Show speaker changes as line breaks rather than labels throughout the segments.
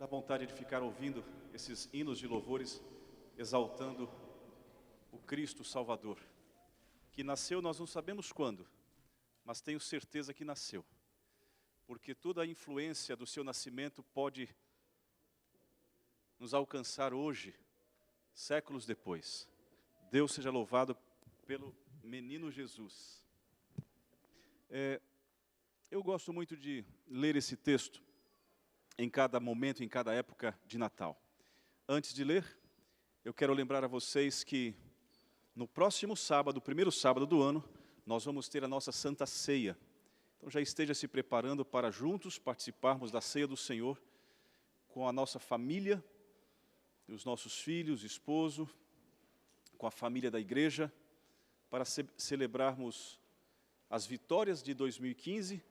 Dá vontade de ficar ouvindo esses hinos de louvores, exaltando o Cristo Salvador, que nasceu, nós não sabemos quando, mas tenho certeza que nasceu, porque toda a influência do seu nascimento pode nos alcançar hoje, séculos depois. Deus seja louvado pelo menino Jesus. Eu gosto muito de ler esse texto em cada momento, em cada época de Natal. Antes de ler, eu quero lembrar a vocês que no próximo sábado, o primeiro sábado do ano, nós vamos ter a nossa Santa Ceia. Então já esteja se preparando para juntos participarmos da Ceia do Senhor com a nossa família, os nossos filhos, esposo, com a família da igreja, para celebrarmos as vitórias de 2015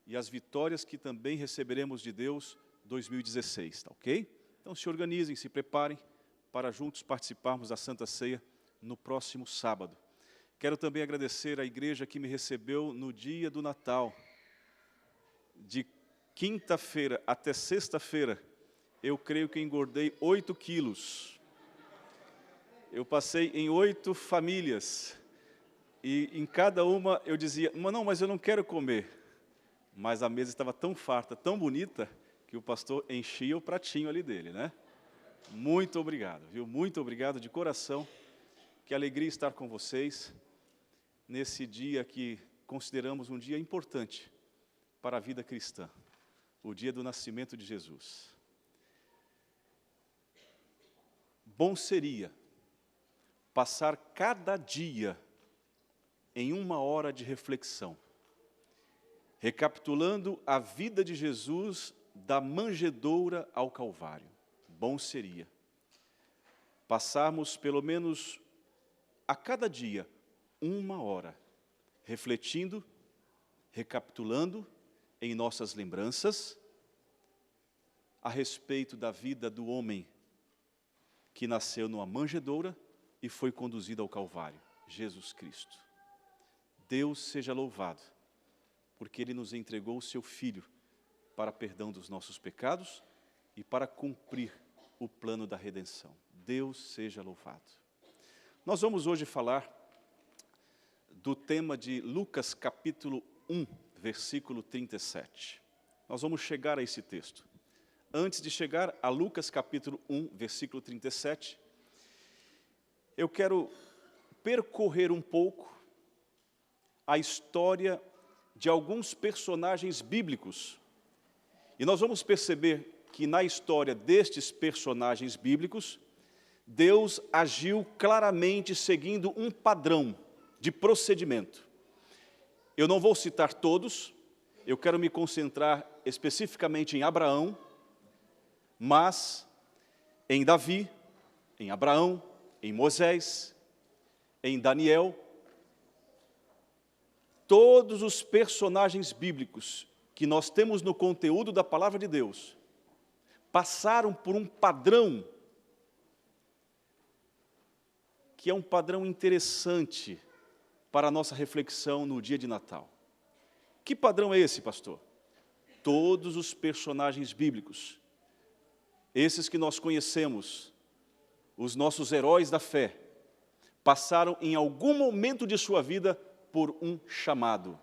e as vitórias que também receberemos de Deus 2016, tá ok? Então se organizem, se preparem para juntos participarmos da Santa Ceia no próximo sábado. Quero também agradecer à igreja que me recebeu no dia do Natal. De quinta-feira até sexta-feira, eu creio que engordei 8 quilos. Eu passei em 8 famílias. E em cada uma eu dizia, não, mas eu não quero comer. Mas a mesa estava tão farta, tão bonita, que o pastor enchia o pratinho ali dele, né? Muito obrigado, viu? Muito obrigado de coração. Que alegria estar com vocês nesse dia que consideramos um dia importante para a vida cristã, o dia do nascimento de Jesus. Bom seria passar cada dia em 1 hora de reflexão, recapitulando a vida de Jesus da manjedoura ao Calvário. Bom seria passarmos pelo menos a cada dia 1 hora, refletindo, recapitulando em nossas lembranças a respeito da vida do homem que nasceu numa manjedoura e foi conduzido ao Calvário, Jesus Cristo. Deus seja louvado, porque Ele nos entregou o Seu Filho para perdão dos nossos pecados e para cumprir o plano da redenção. Deus seja louvado. Nós vamos hoje falar do tema de Lucas capítulo 1, versículo 37. Nós vamos chegar a esse texto. Antes de chegar a Lucas capítulo 1, versículo 37, eu quero percorrer um pouco a história de alguns personagens bíblicos. E nós vamos perceber que na história destes personagens bíblicos, Deus agiu claramente seguindo um padrão de procedimento. Eu não vou citar todos, eu quero me concentrar especificamente em Abraão, mas em Davi, em Abraão, em Moisés, em Daniel. Todos os personagens bíblicos que nós temos no conteúdo da Palavra de Deus passaram por um padrão que é um padrão interessante para a nossa reflexão no dia de Natal. Que padrão é esse, pastor? Todos os personagens bíblicos, esses que nós conhecemos, os nossos heróis da fé, passaram em algum momento de sua vida por um chamado.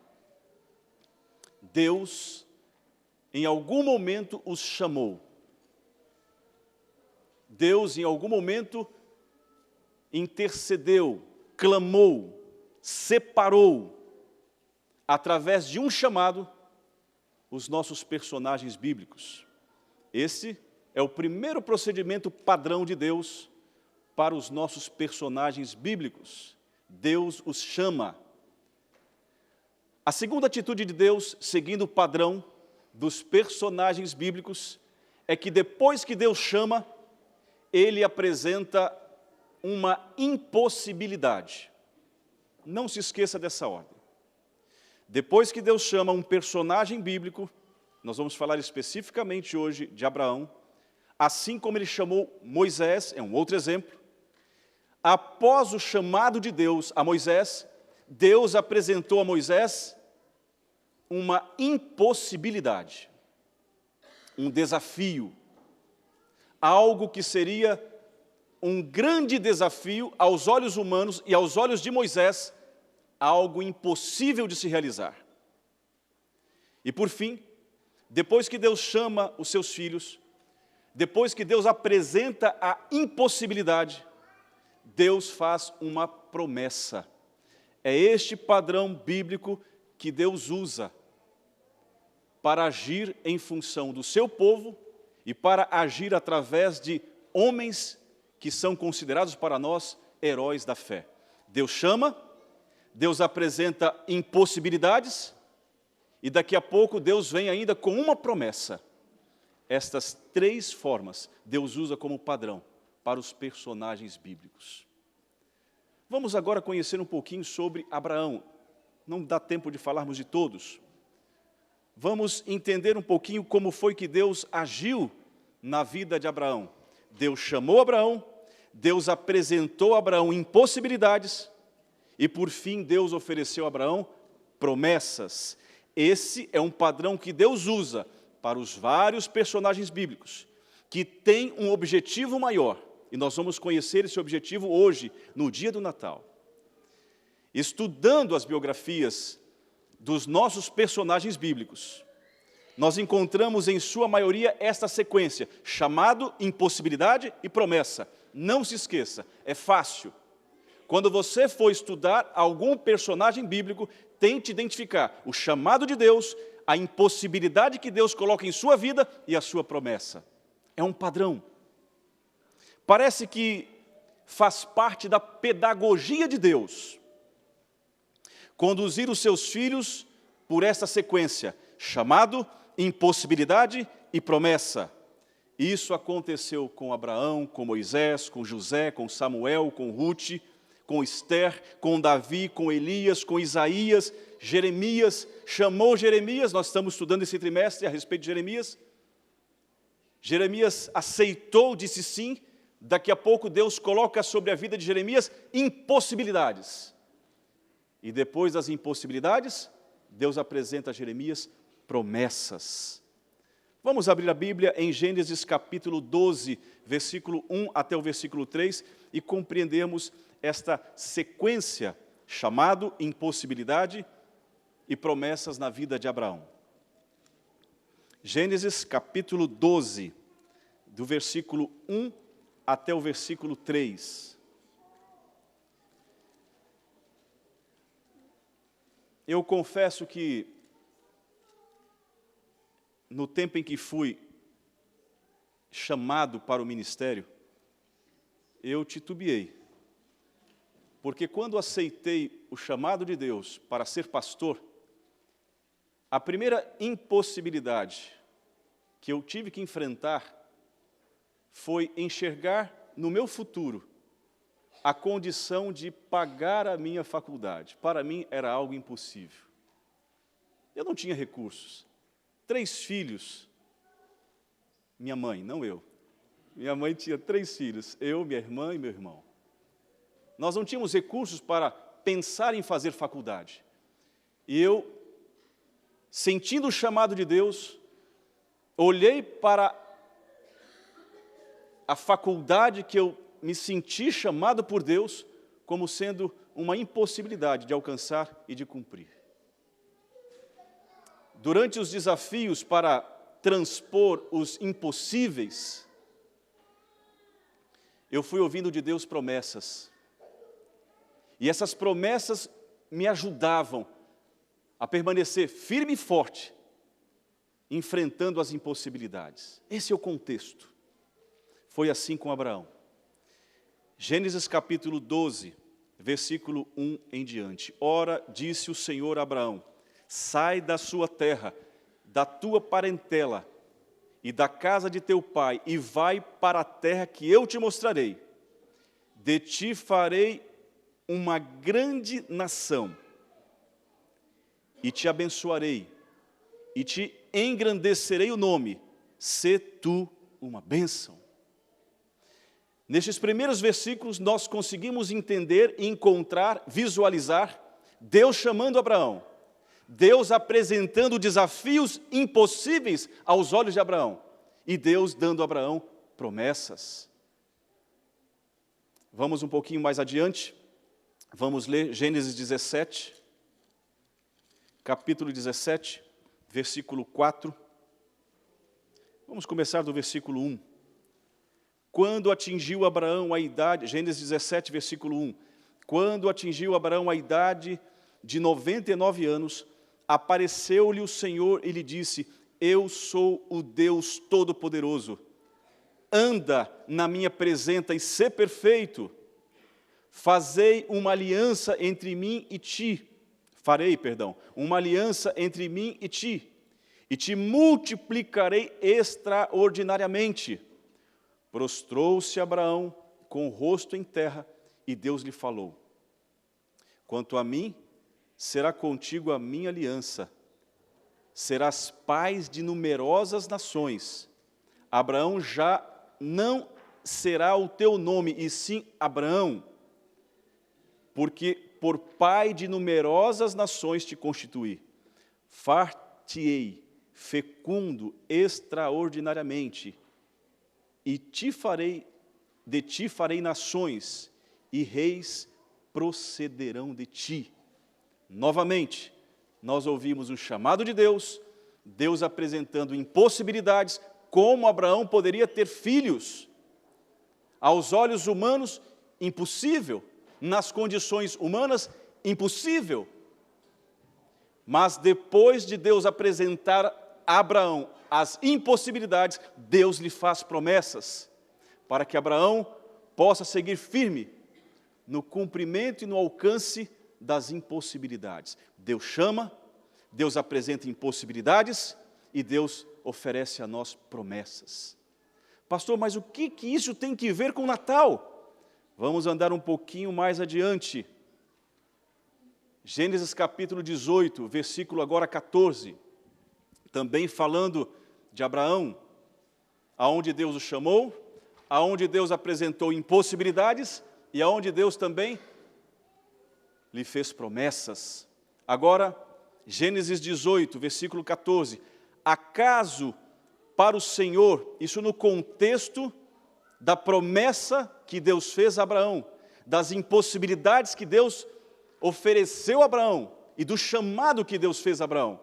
Deus, em algum momento, os chamou. Deus, em algum momento, intercedeu, clamou, separou, através de um chamado, os nossos personagens bíblicos. Esse é o primeiro procedimento padrão de Deus para os nossos personagens bíblicos. Deus os chama. A segunda atitude de Deus, seguindo o padrão dos personagens bíblicos, é que depois que Deus chama, Ele apresenta uma impossibilidade. Não se esqueça dessa ordem. Depois que Deus chama um personagem bíblico, nós vamos falar especificamente hoje de Abraão, assim como Ele chamou Moisés, é um outro exemplo. Após o chamado de Deus a Moisés, Deus apresentou a Moisés uma impossibilidade, um desafio. algo que seria um grande desafio aos olhos humanos e aos olhos de Moisés, algo impossível de se realizar. E por fim, depois que Deus chama os seus filhos, depois que Deus apresenta a impossibilidade, Deus faz uma promessa. É este padrão bíblico que Deus usa para agir em função do seu povo e para agir através de homens que são considerados para nós heróis da fé. Deus chama, Deus apresenta impossibilidades e daqui a pouco Deus vem ainda com uma promessa. Estas três formas Deus usa como padrão para os personagens bíblicos. Vamos agora conhecer um pouquinho sobre Abraão. Não dá tempo de falarmos de todos. Vamos entender um pouquinho como foi que Deus agiu na vida de Abraão. Deus chamou Abraão, Deus apresentou a Abraão impossibilidades e, por fim, Deus ofereceu a Abraão promessas. Esse é um padrão que Deus usa para os vários personagens bíblicos, que têm um objetivo maior. E nós vamos conhecer esse objetivo hoje, no dia do Natal. Estudando as biografias dos nossos personagens bíblicos, nós encontramos em sua maioria esta sequência: chamado, impossibilidade e promessa. Não se esqueça, é fácil. Quando você for estudar algum personagem bíblico, tente identificar o chamado de Deus, a impossibilidade que Deus coloca em sua vida e a sua promessa. É um padrão. Parece que faz parte da pedagogia de Deus conduzir os seus filhos por essa sequência: chamado, impossibilidade e promessa. Isso aconteceu com Abraão, com Moisés, com José, com Samuel, com Ruth, com Esther, com Davi, com Elias, com Isaías, Jeremias. Chamou Jeremias, nós estamos estudando esse trimestre a respeito de Jeremias. Jeremias aceitou, disse sim. Daqui a pouco Deus coloca sobre a vida de Jeremias impossibilidades. E depois das impossibilidades, Deus apresenta a Jeremias promessas. Vamos abrir a Bíblia em Gênesis capítulo 12, versículo 1 até o versículo 3, e compreendemos esta sequência: chamado, impossibilidade e promessas na vida de Abraão. Gênesis capítulo 12, do versículo 1 até o versículo 3. Eu confesso que, no tempo em que fui chamado para o ministério, eu titubeei. Porque quando aceitei o chamado de Deus para ser pastor, a primeira impossibilidade que eu tive que enfrentar foi enxergar no meu futuro a condição de pagar a minha faculdade. Para mim era algo impossível. Eu não tinha recursos. 3 filhos. Minha mãe, não eu. Minha mãe tinha 3 filhos, eu, minha irmã e meu irmão. Nós não tínhamos recursos para pensar em fazer faculdade. E eu, sentindo o chamado de Deus, olhei para a faculdade que eu me senti chamado por Deus como sendo uma impossibilidade de alcançar e de cumprir. Durante os desafios para transpor os impossíveis, eu fui ouvindo de Deus promessas. E essas promessas me ajudavam a permanecer firme e forte, enfrentando as impossibilidades. Esse é o contexto. Foi assim com Abraão. Gênesis capítulo 12, versículo 1 em diante. Ora, disse o Senhor a Abraão: sai da sua terra, da tua parentela e da casa de teu pai, e vai para a terra que eu te mostrarei. De ti farei uma grande nação, e te abençoarei, e te engrandecerei o nome, sê tu uma bênção. Nestes primeiros versículos, nós conseguimos entender, encontrar, visualizar Deus chamando Abraão, Deus apresentando desafios impossíveis aos olhos de Abraão, e Deus dando a Abraão promessas. Vamos um pouquinho mais adiante, vamos ler Gênesis 17, capítulo 17, versículo 4. Vamos começar do versículo 1. Quando atingiu Abraão a idade, Gênesis 17, versículo 1. Quando atingiu Abraão a idade de 99 anos, apareceu-lhe o Senhor e lhe disse: eu sou o Deus Todo-Poderoso. Anda na minha presença e sê perfeito. Farei uma aliança entre mim e ti, e te multiplicarei extraordinariamente. Prostrou-se Abraão com o rosto em terra, e Deus lhe falou: quanto a mim, será contigo a minha aliança. Serás pai de numerosas nações. Abraão já não será o teu nome, e sim Abraão, porque por pai de numerosas nações te constituí. Far-te-ei fecundo extraordinariamente, e de ti farei nações, e reis procederão de ti. Novamente, nós ouvimos o chamado de Deus, Deus apresentando impossibilidades, como Abraão poderia ter filhos. Aos olhos humanos, impossível. Nas condições humanas, impossível. Mas depois de Deus apresentar a Abraão as impossibilidades, Deus lhe faz promessas, para que Abraão possa seguir firme no cumprimento e no alcance das impossibilidades. Deus chama, Deus apresenta impossibilidades e Deus oferece a nós promessas. Pastor, mas o que isso tem que ver com o Natal? Vamos andar um pouquinho mais adiante. Gênesis capítulo 18, versículo agora 14. Também falando de Abraão, aonde Deus o chamou, aonde Deus apresentou impossibilidades e aonde Deus também lhe fez promessas. Agora, Gênesis 18, versículo 14. Acaso para o Senhor, isso no contexto da promessa que Deus fez a Abraão, das impossibilidades que Deus ofereceu a Abraão e do chamado que Deus fez a Abraão.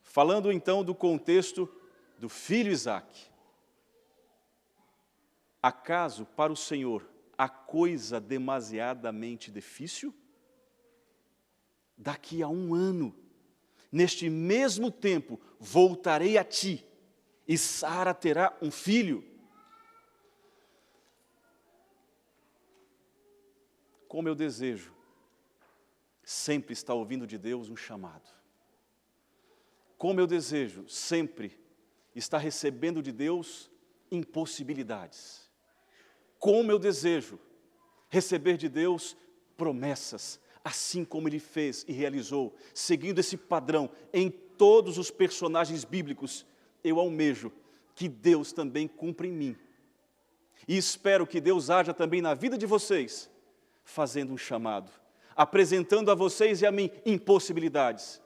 Falando então do contexto do filho Isaque. Acaso para o Senhor há coisa demasiadamente difícil? Daqui a 1 ano, neste mesmo tempo, voltarei a ti, e Sara terá um filho. Como eu desejo sempre estar ouvindo de Deus um chamado. Como eu desejo sempre estar recebendo de Deus impossibilidades. Como eu desejo receber de Deus promessas, assim como Ele fez e realizou, seguindo esse padrão em todos os personagens bíblicos. Eu almejo que Deus também cumpra em mim. E espero que Deus haja também na vida de vocês, fazendo um chamado, apresentando a vocês e a mim impossibilidades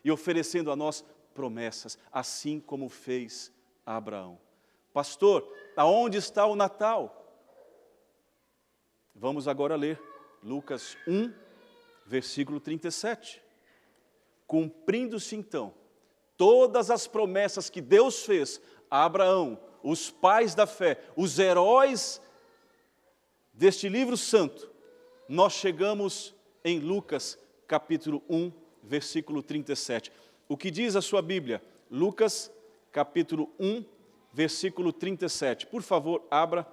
e oferecendo a nós promessas, assim como fez a Abraão. Pastor, aonde está o Natal? Vamos agora ler Lucas 1, versículo 37. Cumprindo-se então todas as promessas que Deus fez a Abraão, os pais da fé, os heróis deste livro santo, nós chegamos em Lucas capítulo 1, versículo 37. O que diz a sua Bíblia? Lucas capítulo 1, versículo 37. Por favor, abra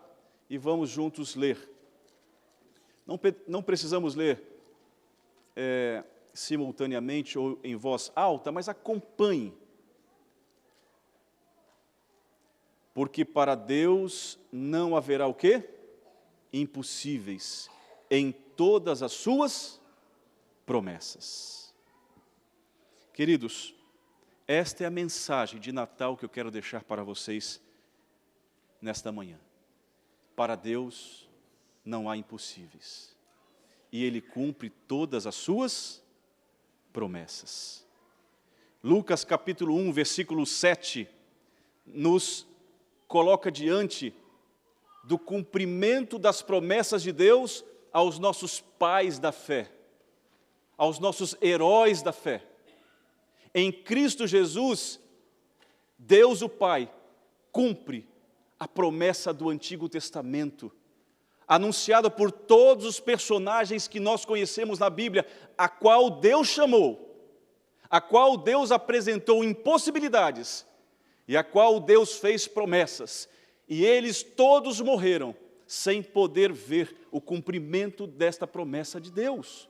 e vamos juntos ler. Não precisamos ler simultaneamente ou em voz alta, mas acompanhe. Porque para Deus não haverá o quê? Impossíveis em todas as suas promessas. Queridos, esta é a mensagem de Natal que eu quero deixar para vocês nesta manhã. Para Deus não há impossíveis. E Ele cumpre todas as suas promessas. Lucas capítulo 1, versículo 7, nos coloca diante do cumprimento das promessas de Deus aos nossos pais da fé, aos nossos heróis da fé. Em Cristo Jesus, Deus o Pai cumpre a promessa do Antigo Testamento, anunciada por todos os personagens que nós conhecemos na Bíblia, a qual Deus chamou, a qual Deus apresentou impossibilidades e a qual Deus fez promessas. E eles todos morreram sem poder ver o cumprimento desta promessa de Deus.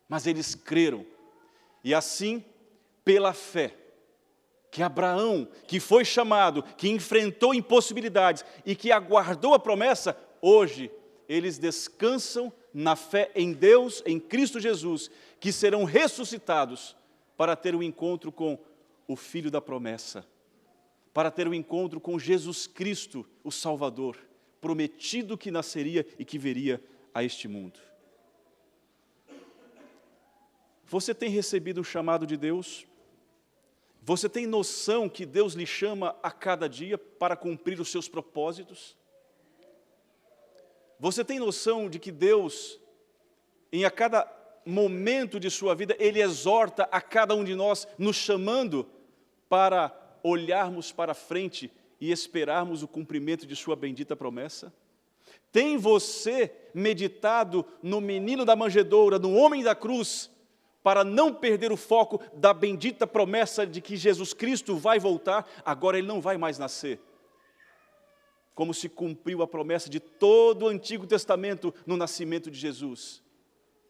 Mas eles creram, e assim, pela fé, que Abraão, que foi chamado, que enfrentou impossibilidades e que aguardou a promessa, hoje eles descansam na fé em Deus, em Cristo Jesus, que serão ressuscitados para ter um encontro com o Filho da promessa, para ter um encontro com Jesus Cristo, o Salvador, prometido que nasceria e que viria a este mundo. Você tem recebido o chamado de Deus? Você tem noção que Deus lhe chama a cada dia para cumprir os seus propósitos? Você tem noção de que Deus, a cada momento de sua vida, Ele exorta a cada um de nós, nos chamando para olharmos para frente e esperarmos o cumprimento de sua bendita promessa? Tem você meditado no menino da manjedoura, no homem da cruz, para não perder o foco da bendita promessa de que Jesus Cristo vai voltar? Agora Ele não vai mais nascer. Como se cumpriu a promessa de todo o Antigo Testamento no nascimento de Jesus.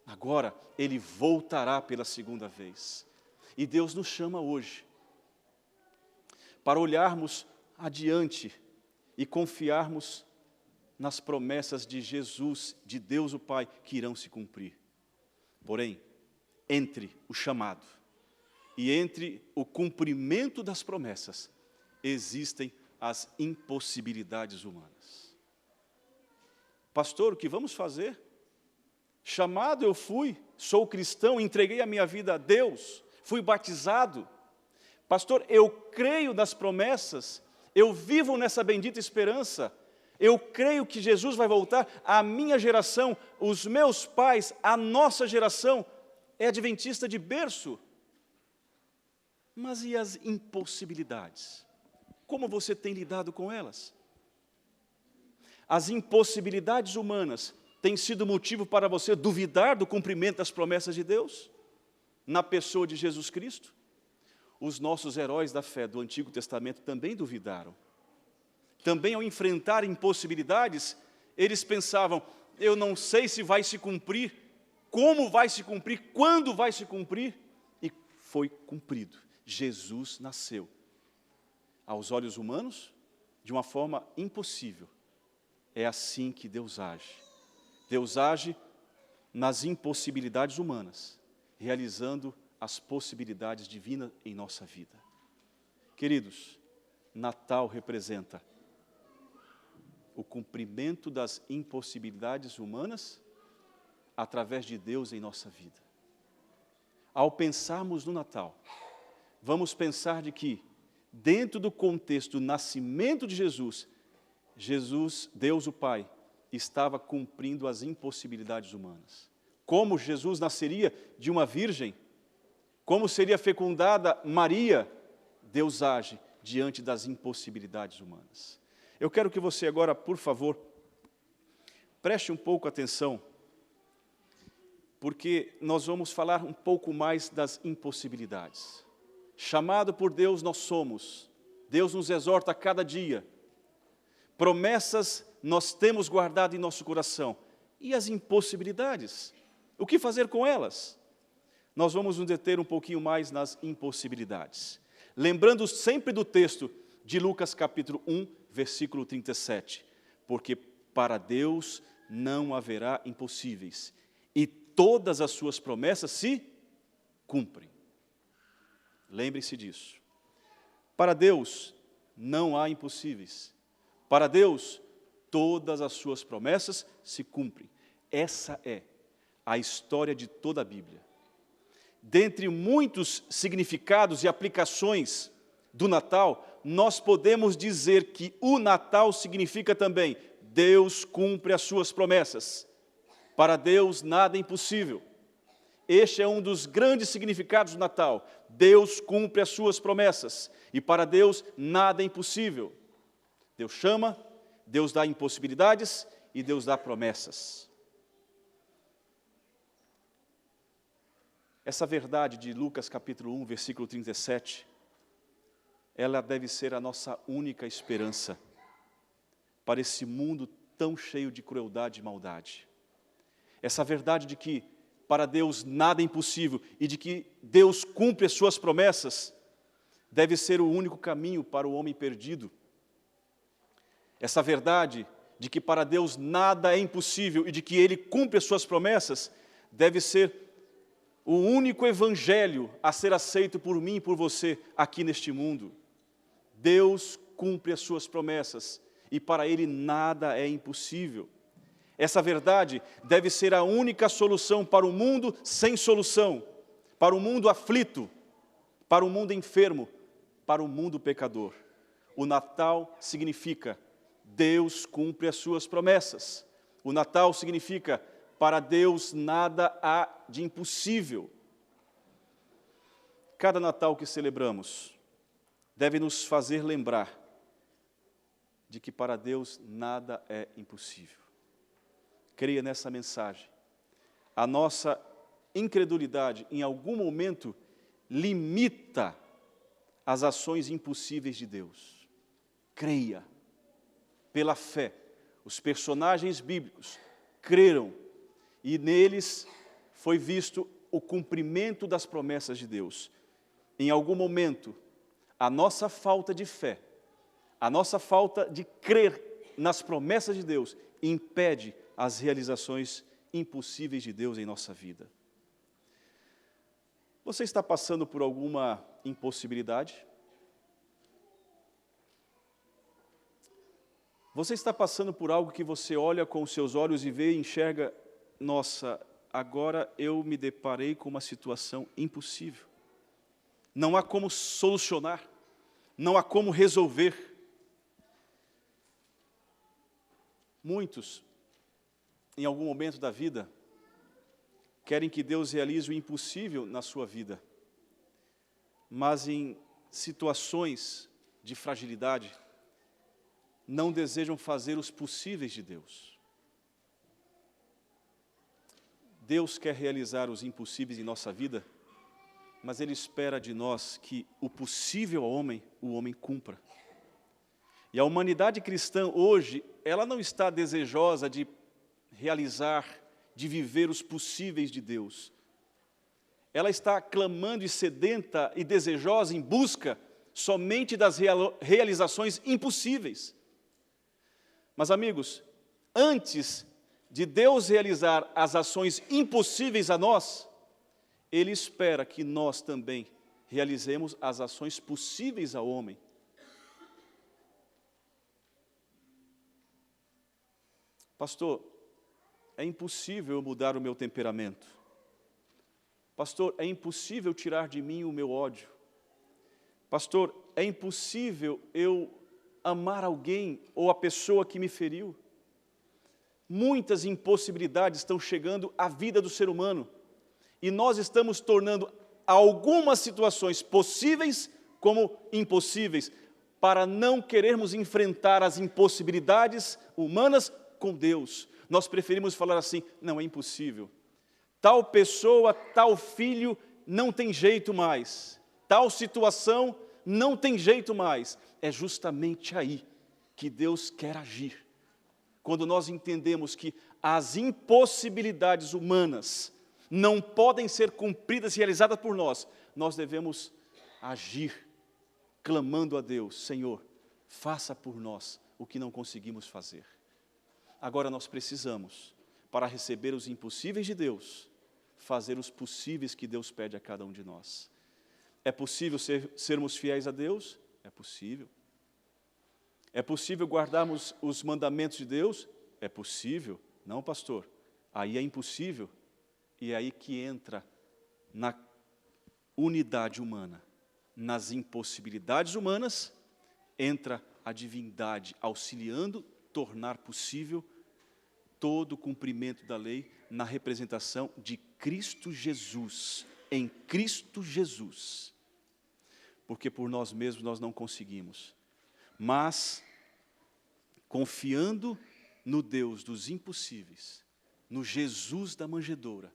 Agora Ele voltará pela segunda vez. E Deus nos chama hoje para olharmos adiante e confiarmos nas promessas de Jesus, de Deus o Pai, que irão se cumprir. Porém, entre o chamado e entre o cumprimento das promessas, existem as impossibilidades humanas. Pastor, o que vamos fazer? Chamado eu fui, sou cristão, entreguei a minha vida a Deus, fui batizado. Pastor, eu creio nas promessas, eu vivo nessa bendita esperança, eu creio que Jesus vai voltar. A minha geração, os meus pais, a nossa geração é adventista de berço. Mas e as impossibilidades? Como você tem lidado com elas? As impossibilidades humanas têm sido motivo para você duvidar do cumprimento das promessas de Deus? Na pessoa de Jesus Cristo? Os nossos heróis da fé do Antigo Testamento também duvidaram. Também ao enfrentar impossibilidades, eles pensavam, eu não sei se vai se cumprir, como vai se cumprir, quando vai se cumprir, e foi cumprido. Jesus nasceu. Aos olhos humanos, de uma forma impossível. É assim que Deus age. Deus age nas impossibilidades humanas, realizando as possibilidades divinas em nossa vida. Queridos, Natal representa o cumprimento das impossibilidades humanas através de Deus em nossa vida. Ao pensarmos no Natal, vamos pensar de que, dentro do contexto do nascimento de Jesus, Deus o Pai, estava cumprindo as impossibilidades humanas. Como Jesus nasceria de uma virgem, como seria fecundada Maria, Deus age diante das impossibilidades humanas. Eu quero que você agora, por favor, preste um pouco atenção, porque nós vamos falar um pouco mais das impossibilidades. Chamado por Deus nós somos, Deus nos exorta a cada dia, promessas nós temos guardado em nosso coração, e as impossibilidades, o que fazer com elas? Nós vamos nos deter um pouquinho mais nas impossibilidades, lembrando sempre do texto de Lucas capítulo 1, versículo 37, porque para Deus não haverá impossíveis, e todas as suas promessas se cumprem. Lembre-se disso. Para Deus não há impossíveis. Para Deus, todas as suas promessas se cumprem. Essa é a história de toda a Bíblia. Dentre muitos significados e aplicações do Natal, nós podemos dizer que o Natal significa também Deus cumpre as suas promessas. Para Deus nada é impossível. Este é um dos grandes significados do Natal. Deus cumpre as suas promessas. E para Deus nada é impossível. Deus chama, Deus dá impossibilidades e Deus dá promessas. Essa verdade de Lucas capítulo 1, versículo 37, ela deve ser a nossa única esperança para esse mundo tão cheio de crueldade e maldade. Essa verdade de que para Deus nada é impossível e de que Deus cumpre as suas promessas, deve ser o único caminho para o homem perdido. Essa verdade de que para Deus nada é impossível e de que Ele cumpre as suas promessas, deve ser o único evangelho a ser aceito por mim e por você aqui neste mundo. Deus cumpre as suas promessas e para Ele nada é impossível. Essa verdade deve ser a única solução para o mundo sem solução, para o mundo aflito, para o mundo enfermo, para o mundo pecador. O Natal significa Deus cumpre as suas promessas. O Natal significa para Deus nada há de impossível. Cada Natal que celebramos deve nos fazer lembrar de que para Deus nada é impossível. Creia nessa mensagem. A nossa incredulidade, em algum momento, limita as ações impossíveis de Deus. Creia. Pela fé, os personagens bíblicos creram e neles foi visto o cumprimento das promessas de Deus. Em algum momento, a nossa falta de fé, a nossa falta de crer nas promessas de Deus, impede as realizações impossíveis de Deus em nossa vida. Você está passando por alguma impossibilidade? Você está passando por algo que você olha com os seus olhos e vê e enxerga, nossa, agora eu me deparei com uma situação impossível. Não há como solucionar, não há como resolver. Muitos, em algum momento da vida, querem que Deus realize o impossível na sua vida, mas em situações de fragilidade, não desejam fazer os possíveis de Deus. Deus quer realizar os impossíveis em nossa vida, mas Ele espera de nós que o possível ao homem, o homem cumpra. E a humanidade cristã hoje, ela não está desejosa de realizar, de viver os possíveis de Deus. Ela está clamando e sedenta e desejosa em busca somente das realizações impossíveis. Mas, amigos, antes de Deus realizar as ações impossíveis a nós, Ele espera que nós também realizemos as ações possíveis ao homem. Pastor, é impossível eu mudar o meu temperamento. Pastor, é impossível tirar de mim o meu ódio. Pastor, é impossível eu amar alguém ou a pessoa que me feriu. Muitas impossibilidades estão chegando à vida do ser humano e nós estamos tornando algumas situações possíveis como impossíveis, para não querermos enfrentar as impossibilidades humanas com Deus. Nós preferimos falar assim, não, é impossível. Tal pessoa, tal filho, não tem jeito mais. Tal situação, não tem jeito mais. É justamente aí que Deus quer agir. Quando nós entendemos que as impossibilidades humanas não podem ser cumpridas e realizadas por nós, nós devemos agir, clamando a Deus, Senhor, faça por nós o que não conseguimos fazer. Agora nós precisamos, para receber os impossíveis de Deus, fazer os possíveis que Deus pede a cada um de nós. É possível sermos fiéis a Deus? É possível. É possível guardarmos os mandamentos de Deus? É possível. Não, pastor, aí é impossível. E é aí que entra na unidade humana, nas impossibilidades humanas entra a divindade, auxiliando tornar possível todo o cumprimento da lei na representação de Cristo Jesus, em Cristo Jesus. Porque por nós mesmos nós não conseguimos, mas confiando no Deus dos impossíveis, no Jesus da manjedoura,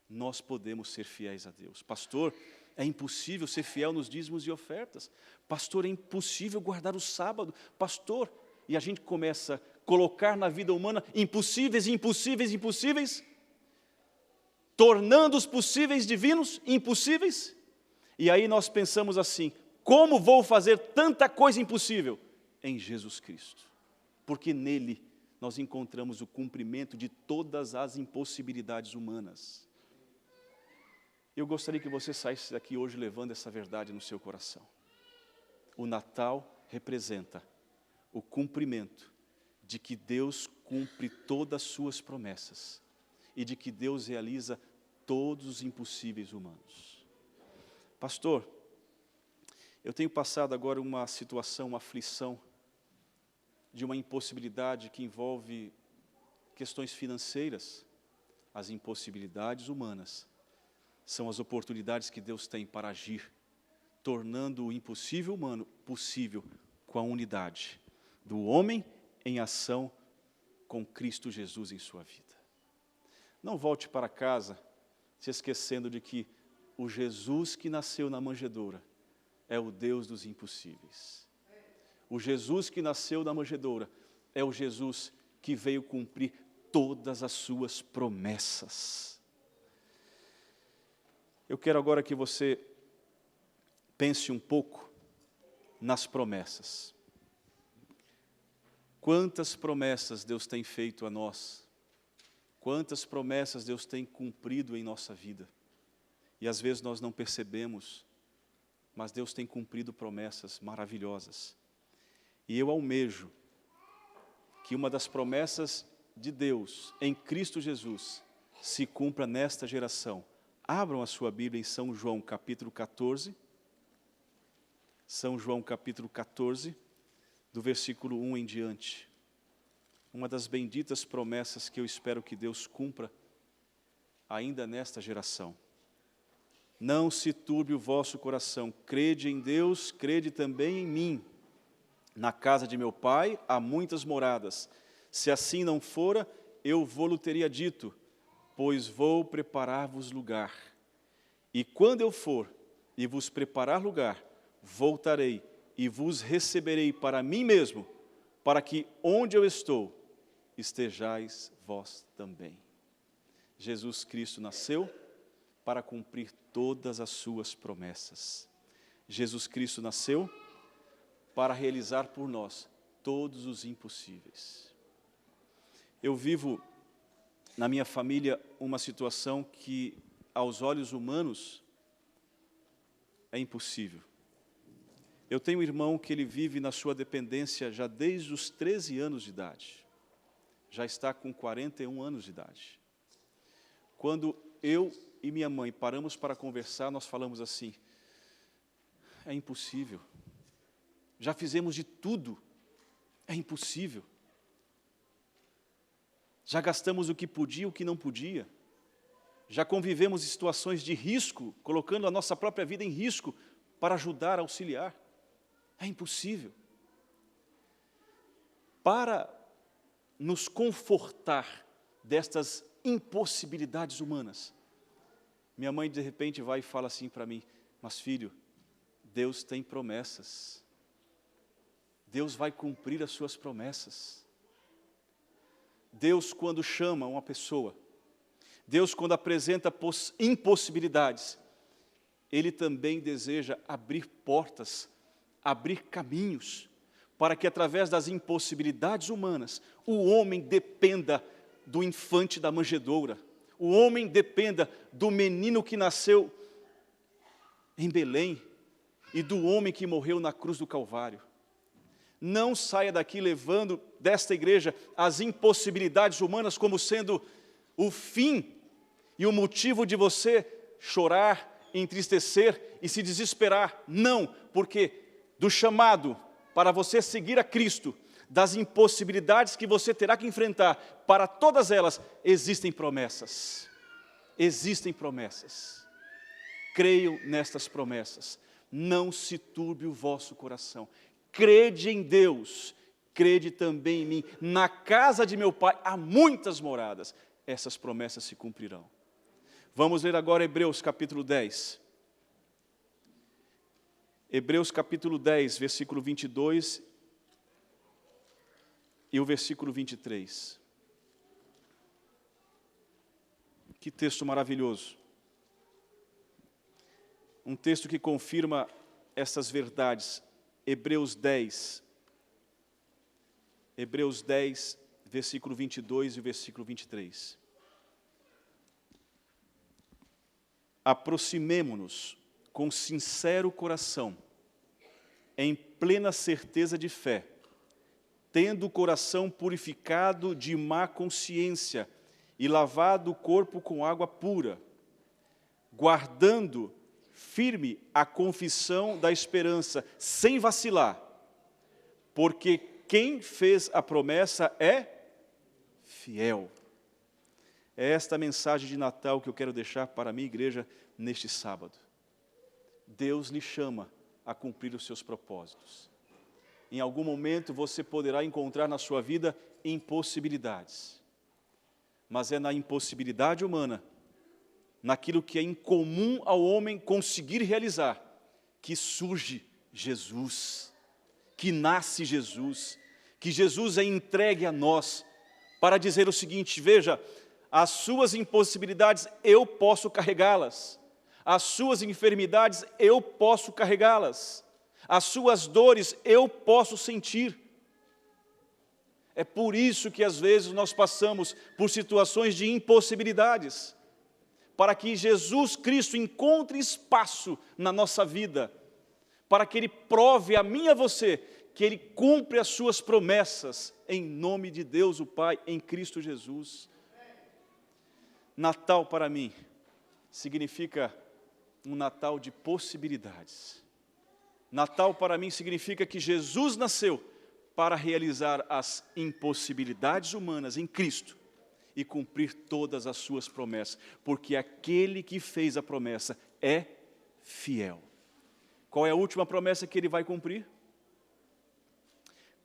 nós podemos ser fiéis a Deus. Pastor, é impossível ser fiel nos dízimos e ofertas. Pastor, é impossível guardar o sábado. Pastor, e a gente começa a colocar na vida humana impossíveis, impossíveis, impossíveis, tornando os possíveis divinos impossíveis. E aí nós pensamos assim, como vou fazer tanta coisa impossível? Em Jesus Cristo, porque nele nós encontramos o cumprimento de todas as impossibilidades humanas. Eu gostaria que você saísse daqui hoje levando essa verdade no seu coração. O Natal representa o cumprimento de que Deus cumpre todas as suas promessas e de que Deus realiza todos os impossíveis humanos. Pastor, eu tenho passado agora uma situação, uma aflição de uma impossibilidade que envolve questões financeiras. As impossibilidades humanas são as oportunidades que Deus tem para agir, tornando o impossível humano possível com a unidade do homem em ação com Cristo Jesus em sua vida. Não volte para casa se esquecendo de que o Jesus que nasceu na manjedoura é o Deus dos impossíveis. O Jesus que nasceu na manjedoura é o Jesus que veio cumprir todas as suas promessas. Eu quero agora que você pense um pouco nas promessas. Quantas promessas Deus tem feito a nós? Quantas promessas Deus tem cumprido em nossa vida? E às vezes nós não percebemos, mas Deus tem cumprido promessas maravilhosas. E eu almejo que uma das promessas de Deus em Cristo Jesus se cumpra nesta geração. Abram a sua Bíblia em São João capítulo 14. São João capítulo 14, do versículo 1 em diante. Uma das benditas promessas que eu espero que Deus cumpra ainda nesta geração. Não se turbe o vosso coração, crede em Deus, crede também em mim. Na casa de meu Pai há muitas moradas. Se assim não fora, eu vou-lo teria dito, pois vou preparar-vos lugar. E quando eu for e vos preparar lugar, voltarei e vos receberei para mim mesmo, para que onde eu estou, estejais vós também. Jesus Cristo nasceu para cumprir todas as suas promessas. Jesus Cristo nasceu para realizar por nós todos os impossíveis. Eu vivo na minha família uma situação que, aos olhos humanos, é impossível. Eu tenho um irmão que ele vive na sua dependência já desde os 13 anos de idade. Já está com 41 anos de idade. Quando eu e minha mãe paramos para conversar, nós falamos assim, é impossível. Já fizemos de tudo, é impossível. Já gastamos o que podia e o que não podia. Já convivemos em situações de risco, colocando a nossa própria vida em risco para ajudar, auxiliar. É impossível. Para nos confortar destas impossibilidades humanas, minha mãe de repente vai e fala assim para mim, mas filho, Deus tem promessas. Deus vai cumprir as suas promessas. Deus, quando chama uma pessoa, Deus, quando apresenta impossibilidades, Ele também deseja abrir portas, abrir caminhos, para que através das impossibilidades humanas, o homem dependa do infante da manjedoura, o homem dependa do menino que nasceu em Belém e do homem que morreu na cruz do Calvário. Não saia daqui levando desta igreja as impossibilidades humanas como sendo o fim e o motivo de você chorar, entristecer e se desesperar. Não, porque do chamado para você seguir a Cristo, das impossibilidades que você terá que enfrentar, para todas elas existem promessas. Existem promessas. Creiam nestas promessas. Não se turbe o vosso coração. Crede em Deus, crede também em mim. Na casa de meu Pai há muitas moradas. Essas promessas se cumprirão. Vamos ler agora Hebreus capítulo 10. Hebreus capítulo 10, versículo 22 e o versículo 23. Que texto maravilhoso. Um texto que confirma essas verdades. Hebreus 10, versículo 22 e o versículo 23. Aproximemo-nos com sincero coração, em plena certeza de fé, tendo o coração purificado de má consciência e lavado o corpo com água pura, guardando firme a confissão da esperança, sem vacilar, porque quem fez a promessa é fiel. É esta mensagem de Natal que eu quero deixar para a minha igreja neste sábado. Deus lhe chama a cumprir os seus propósitos. Em algum momento você poderá encontrar na sua vida impossibilidades. Mas é na impossibilidade humana, naquilo que é incomum ao homem conseguir realizar, que surge Jesus, que nasce Jesus, que Jesus é entregue a nós, para dizer o seguinte: veja, as suas impossibilidades eu posso carregá-las, as suas enfermidades eu posso carregá-las, as suas dores eu posso sentir. É por isso que às vezes nós passamos por situações de impossibilidades, para que Jesus Cristo encontre espaço na nossa vida, para que Ele prove a mim e a você que Ele cumpre as suas promessas, em nome de Deus o Pai, em Cristo Jesus. Natal para mim significa um Natal de possibilidades. Natal para mim significa que Jesus nasceu para realizar as impossibilidades humanas em Cristo e cumprir todas as suas promessas, porque aquele que fez a promessa é fiel. Qual é a última promessa que Ele vai cumprir?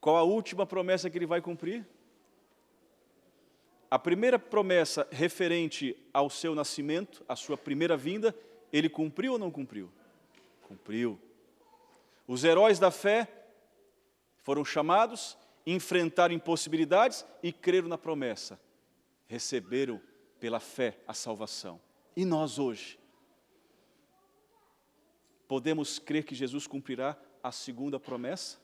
Qual a última promessa que Ele vai cumprir? A primeira promessa referente ao seu nascimento, a sua primeira vinda, Ele cumpriu ou não cumpriu? Cumpriu. Os heróis da fé foram chamados, enfrentaram impossibilidades e creram na promessa. Receberam pela fé a salvação. E nós hoje podemos crer que Jesus cumprirá a segunda promessa?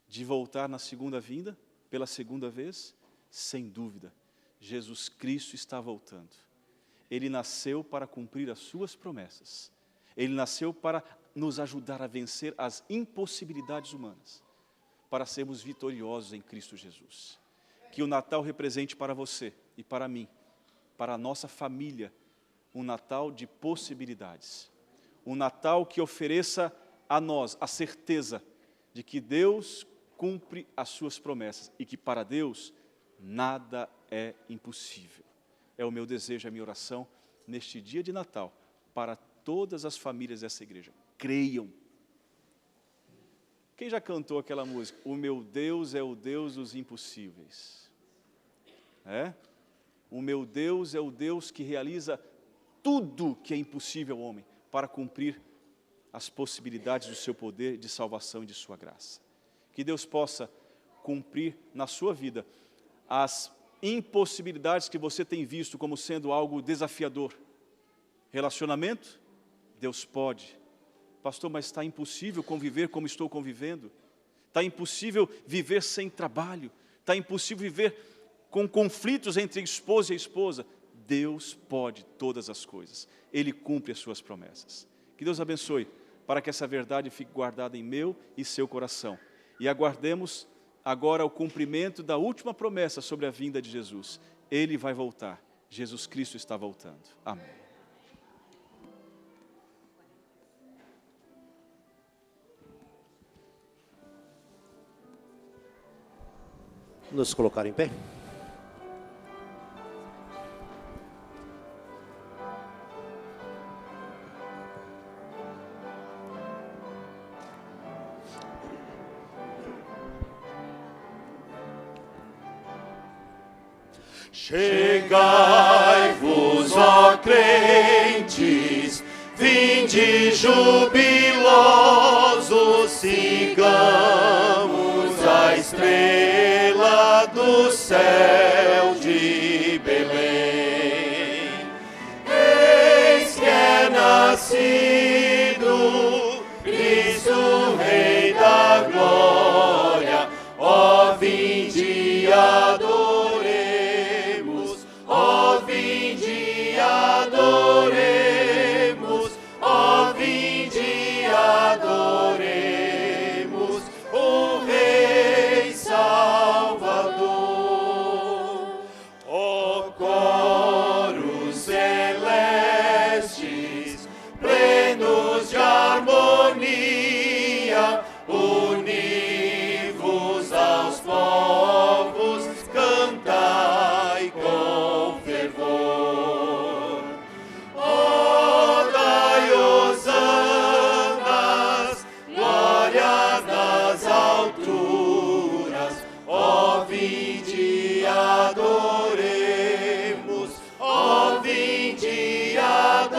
De voltar na segunda vinda, pela segunda vez? Sem dúvida, Jesus Cristo está voltando. Ele nasceu para cumprir as suas promessas. Ele nasceu para nos ajudar a vencer as impossibilidades humanas, para sermos vitoriosos em Cristo Jesus. Que o Natal represente para você e para mim, para a nossa família, um Natal de possibilidades. Um Natal que ofereça a nós a certeza de que Deus cumpre as suas promessas e que para Deus nada é impossível. É o meu desejo, a minha oração neste dia de Natal para todas as famílias dessa igreja. Creiam. Quem já cantou aquela música? O meu Deus é o Deus dos impossíveis. É? O meu Deus é o Deus que realiza tudo que é impossível ao homem para cumprir as possibilidades do seu poder de salvação e de sua graça. Que Deus possa cumprir na sua vida as impossibilidades que você tem visto como sendo algo desafiador. Relacionamento? Deus pode. Pastor, mas está impossível conviver como estou convivendo. Está impossível viver sem trabalho. Está impossível viver com conflitos entre esposa e esposa. Deus pode todas as coisas. Ele cumpre as suas promessas. Que Deus abençoe para que essa verdade fique guardada em meu e seu coração. E aguardemos agora o cumprimento da última promessa sobre a vinda de Jesus. Ele vai voltar. Jesus Cristo está voltando. Amém.
Nos colocar em pé.
Chegai-vos, ó crentes, vinde jubilosos, sigamos a estrela do céu de Belém. Eis que é nascido Cristo, Rei da glória, ó vinde e adoremos, ó vinde e adoremos, ó vinde e adoremos o Rei Salvador. Ó coros celestes, plenos de harmonia, univos aos povos, cantai com fervor. Ó, dai hosanas, glória nas alturas, ó vinde e adoremos, ó vinde e adoremos,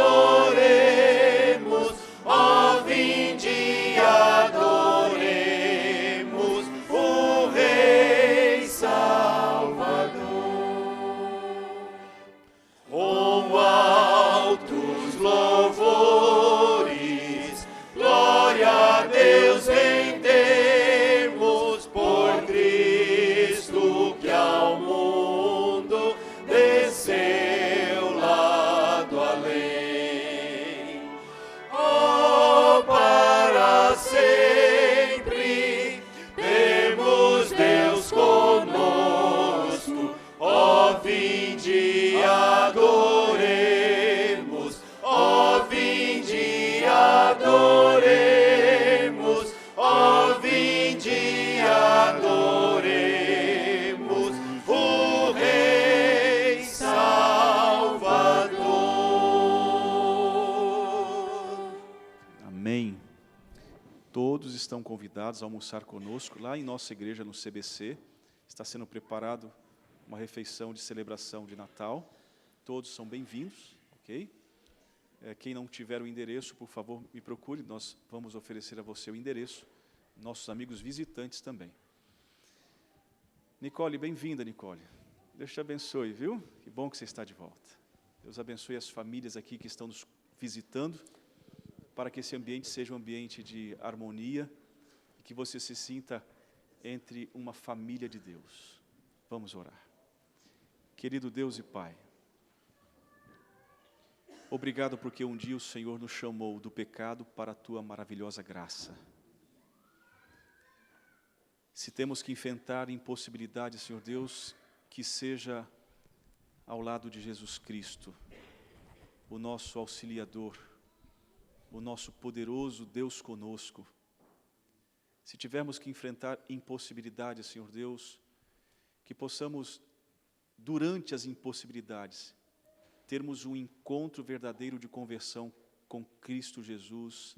ó vinde e adoremos o Rei Salvador. Com altos louvores, glória a Deus rendemos por Cristo que ao mundo desceu lá do além. Oh, para sempre temos Deus conosco, ó vinde e adoremos, ó vinde e adoremos, ó vinde e adoremos o Rei Salvador.
Amém. Todos estão convidados a almoçar conosco lá em nossa igreja no CBC. Está sendo preparado uma refeição de celebração de Natal. Todos são bem-vindos, ok? Quem não tiver o endereço, por favor, me procure. Nós vamos oferecer a você o endereço. Nossos amigos visitantes também. Nicole, bem-vinda, Nicole. Deus te abençoe, viu? Que bom que você está de volta. Deus abençoe as famílias aqui que estão nos visitando, para que esse ambiente seja um ambiente de harmonia e que você se sinta entre uma família de Deus. Vamos orar. Querido Deus e Pai, obrigado porque um dia o Senhor nos chamou do pecado para a Tua maravilhosa graça. Se temos que enfrentar impossibilidades, Senhor Deus, que seja ao lado de Jesus Cristo, o nosso auxiliador, o nosso poderoso Deus conosco. Se tivermos que enfrentar impossibilidades, Senhor Deus, que possamos, durante as impossibilidades, termos um encontro verdadeiro de conversão com Cristo Jesus.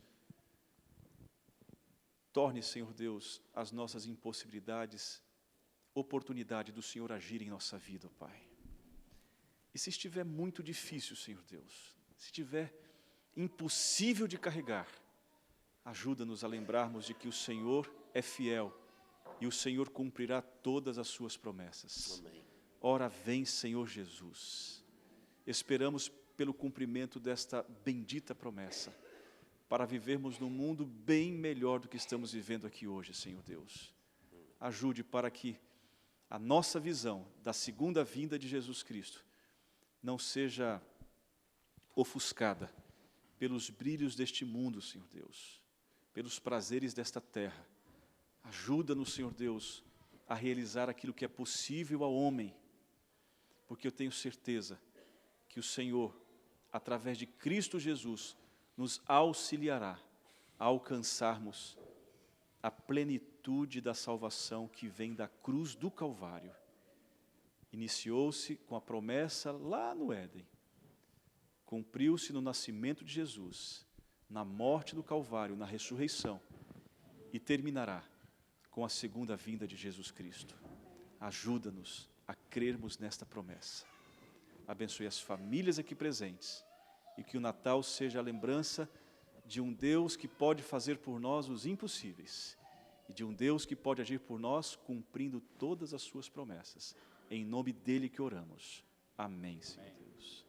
Torne, Senhor Deus, as nossas impossibilidades oportunidade do Senhor agir em nossa vida, Pai. E se estiver muito difícil, Senhor Deus, se estiver impossível de carregar, ajuda-nos a lembrarmos de que o Senhor é fiel e o Senhor cumprirá todas as suas promessas.
Amém.
Ora vem, Senhor Jesus. Esperamos pelo cumprimento desta bendita promessa, para vivermos num mundo bem melhor do que estamos vivendo aqui hoje, Senhor Deus. Ajude para que a nossa visão da segunda vinda de Jesus Cristo não seja ofuscada pelos brilhos deste mundo, Senhor Deus, pelos prazeres desta terra. Ajuda-nos, Senhor Deus, a realizar aquilo que é possível ao homem, porque eu tenho certeza que o Senhor, através de Cristo Jesus, nos auxiliará a alcançarmos a plenitude da salvação que vem da cruz do Calvário. Iniciou-se com a promessa lá no Éden. Cumpriu-se no nascimento de Jesus, na morte do Calvário, na ressurreição, e terminará com a segunda vinda de Jesus Cristo. Ajuda-nos a crermos nesta promessa. Abençoe as famílias aqui presentes e que o Natal seja a lembrança de um Deus que pode fazer por nós os impossíveis e de um Deus que pode agir por nós cumprindo todas as suas promessas. Em nome dele que oramos. Amém, Senhor Deus.